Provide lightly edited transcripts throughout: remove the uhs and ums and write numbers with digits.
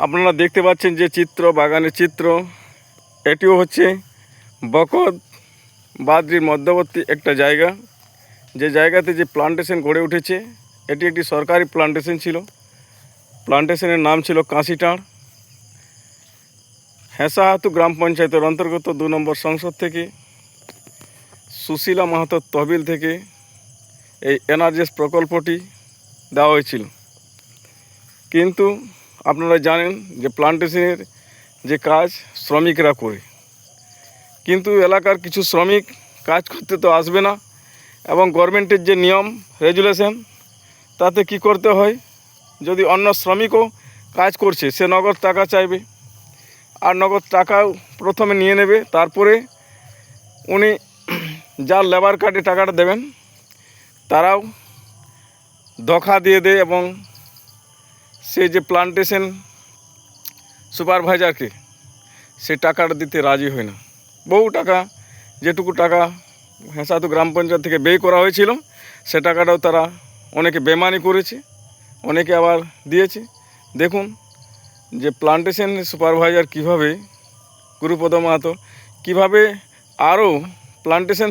আপনারা দেখতে পাচ্ছেন যে চিত্র, বাগানের চিত্র, এটিও হচ্ছে বকত বাদরির মধ্যবর্তী একটা জায়গা। যে জায়গাতে যে প্লান্টেশন গড়ে উঠেছে, এটি একটি সরকারি প্লান্টেশন ছিল। প্লান্টেশনের নাম ছিল কাঁসিটাঁড়। হেঁসাহাতু গ্রাম পঞ্চায়েতের অন্তর্গত 2 নম্বর সংসদ থেকে সুশীলা মাহাতোর তহবিল থেকে এই এনআরজিএস প্রকল্পটি দেওয়া হয়েছিল। কিন্তু আপনারা জানেন যে প্লান্টেশনের যে কাজ শ্রমিকরা করে, কিন্তু এলাকার কিছু শ্রমিক কাজ করতে তো আসবে না, এবং গভর্নমেন্টের যে নিয়ম রেগুলেশন, তাতে কি করতে হয়, যদি অন্য শ্রমিকও কাজ করছে সে নগদ টাকা চাইবে, আর নগদ টাকাও প্রথমে নিয়ে নেবে, তারপরে উনি যার লেবার কার্ডে টাকাটা দেবেন তারাও ধোঁকা দিয়ে দেয়, এবং সেই যে প্লান্টেশন সুপারভাইজারকে সে টাকাটা দিতে রাজি হয় না। বহু টাকা, যেটুকু টাকা হেঁসাহাতু গ্রাম পঞ্চায়েত থেকে ব্যয় করা হয়েছিল, সে টাকাটাও তারা অনেকে বেমানি করেছে, অনেকে আবার দিয়েছে। দেখুন যে প্লান্টেশন সুপারভাইজার কীভাবে, গুরুপদ মাহাতো কীভাবে আরও প্লান্টেশন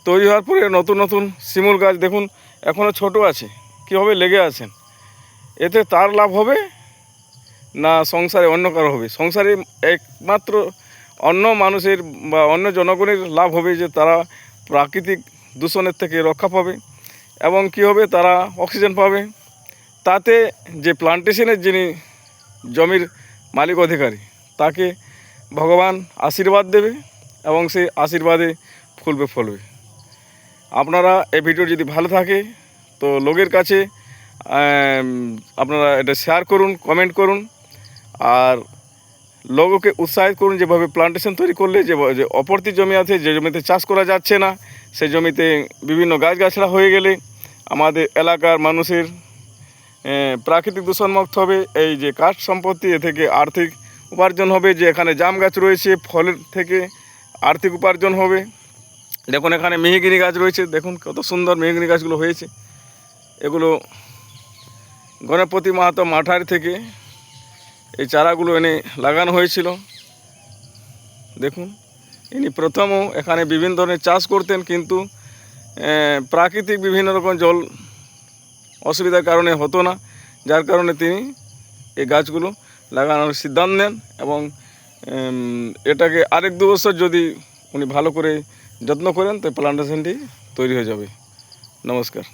তৈরি হওয়ার পরে নতুন নতুন শিমুল গাছ দেখুন এখনও ছোট আছে, কীভাবে লেগে আছেন। এতে তার লাভ হবে না সংসারে অন্য কারো হবে? সংসারে একমাত্র অন্য মানুষের বা অন্য জনগণের লাভ হবে, যে তারা প্রাকৃতিক দূষণের থেকে রক্ষা পাবে, এবং কী হবে, তারা অক্সিজেন পাবে। তাতে যে প্লান্টেশনের যিনি জমির মালিক অধিকারী, তাকে ভগবান আশীর্বাদ দেবে, এবং সেই আশীর্বাদে ফুলবে ফলবে। আপনারা এই ভিডিও যদি ভালো থাকে তো লোকের কাছে আপনারা এটা শেয়ার করুন, কমেন্ট করুন, আর লোককে উৎসাহিত করুন যেভাবে প্লান্টেশন তৈরি করলে যে অপরতি জমি আছে, যে জমিতে চাষ করা যাচ্ছে না, সেই জমিতে বিভিন্ন গাছগাছড়া হয়ে গেলে আমাদের এলাকার মানুষের প্রাকৃতিক দূষণমুক্ত হবে। এই যে কাঠ সম্পত্তি, এ থেকে আর্থিক উপার্জন হবে। যে এখানে জাম গাছ রয়েছে, ফলের থেকে আর্থিক উপার্জন হবে। দেখুন এখানে মেহগিনি গাছ রয়েছে, দেখুন কত সুন্দর মেহগিনি গাছগুলো হয়েছে। এগুলো গণপতি মাহাতো মাঠার থেকে এই চারাগুলো এনে লাগানো হয়েছিল। দেখুন ইনি প্রথমও এখানে বিভিন্ন ধরনের চাষ করতেন, কিন্তু প্রাকৃতিক বিভিন্ন রকম জল অসুবিধার কারণে হতো না, যার কারণে তিনি এই গাছগুলো লাগানোর সিদ্ধান্ত নেন, এবং এটাকে আরেক 2 বছর যদি উনি ভালো করে যত্ন করেন তো প্লান্টেশনটি তৈরি হয়ে যাবে। নমস্কার।